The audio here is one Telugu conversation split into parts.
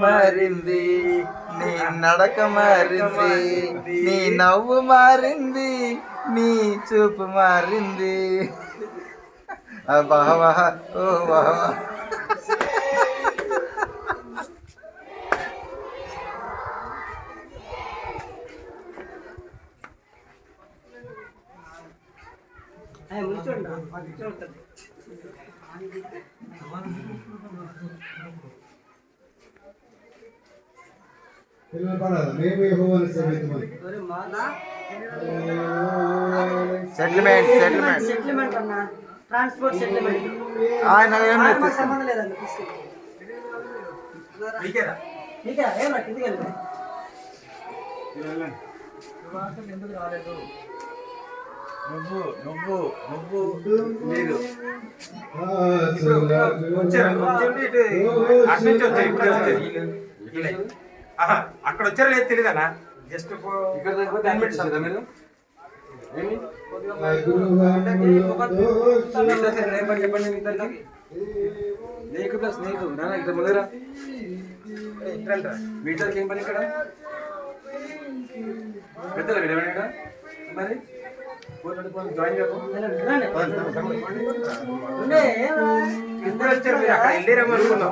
మారింది నీ నడక, మారింది నీ నవ్వు, మారింది నీ చూపు, మారింది. వాహ ఓ వాహ. సెటిల్మెంట్ సెటిల్మెంట్ సెటిల్మెంట్ అన్న ట్రాన్స్పోర్ట్ సెటిల్మెంట్ ఆయన ఏం సంబంధం లేదండి. ఎందుకు రాలేదు? నువ్వు నువ్వు నువ్వు మీరు అక్కడ వచ్చారో లేదు తెలియదన్నా. జస్ట్ మీరు చెప్పండి. నీకు ప్లస్ నీకు ఇద్దరు ముందరా మీటర్కి ఏం పని ఇక్కడ పెద్దలు విడవడా మరి జాయిన్ ఇద్దరు వచ్చారు, మీరు అక్కడ వెళ్ళారేమో అనుకున్నాం.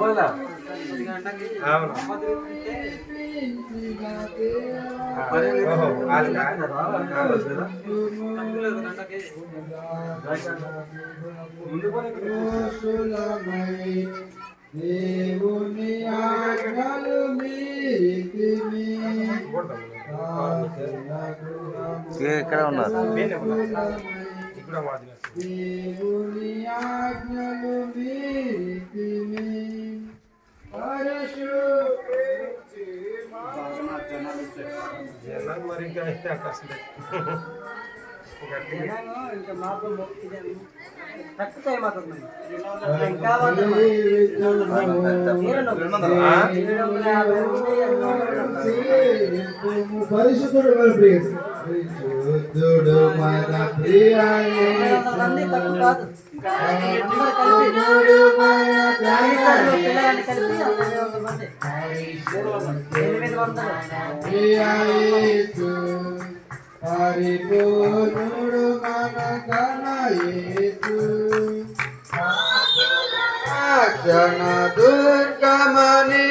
ఎక్కడ ఉన్నారు? మరి ఇంకా అయితే అవకాశం ఇంకా మాకు తక్కువ మాత్రం పరిశుద్ధుడు పరిశుద్ధుడు మన ప్రియ పరిపూర్ణుడు మన ఘనయేసు క్షణ దుర్గమని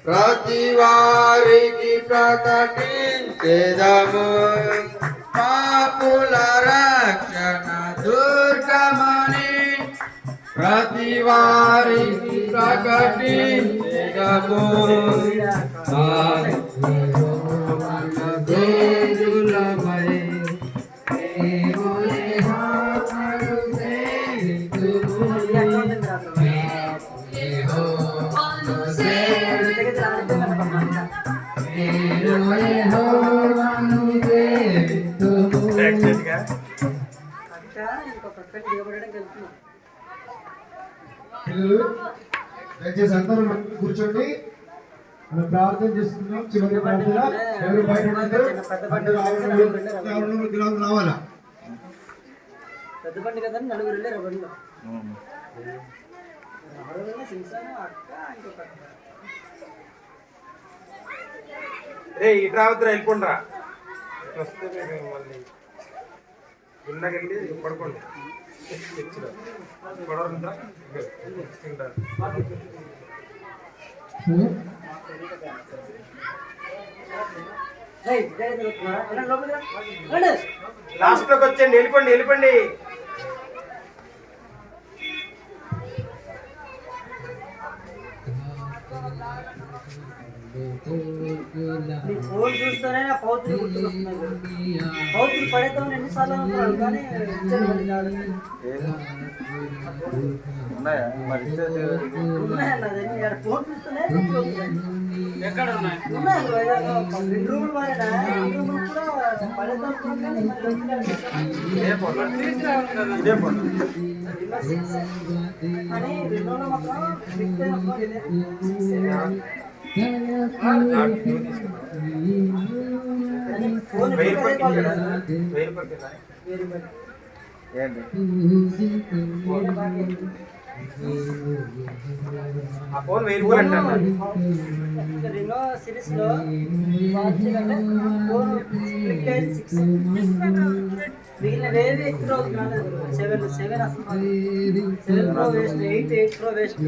ప్రతి వారికి ప్రకటించెదము. పాపుల రక్షణ దుర్గమని ప్రతి వారికి ప్రకటించెదము. పిల్లలు దయచేసి అందరూ కూర్చోండి, మనం ప్రార్థన చేస్తున్నాం. చివరి ప్రార్థన. ఎవరు బయట రావాలా? పెద్ద బండి కదా, నలుగురు వెళ్ళారు బండిలో. రే ఇటు రావద్దురా, వెళ్ళిపోండిరా. వస్తే మీరు మళ్ళీ ఇందాకెళ్ళి పడుకోండి. పడవరుందా లాస్ట్ లోకి వచ్చండి. వెళ్ళిపోండి వెళ్ళిపోండి. ఫోన్ చూస్తేనే పౌత్రులు గుర్తుకొస్తున్నాయి. పౌత్రులు పడేద్దామని ఎన్నిసార్లు అనుకున్నాను, కానీ ఫోన్ చూస్తేనే ఎక్కడ ఉన్నాయి 2 రూములు మారేనా, 2 రూములు కూడా పడేద్దాం కానీ 2 రోజులు మాత్రం ఆ ఫోన్ 1000 రూపాయలు అంటాను. రెనో సిరీస్ లో వాచిందంటే 4 క్లిక్ అయ్యి 6 మిగిలినవేవి ఎక్కువ రోజులు రాలేదు. 7 అసలు 7 Pro వేస్ట్, 8 Pro వేస్ట్.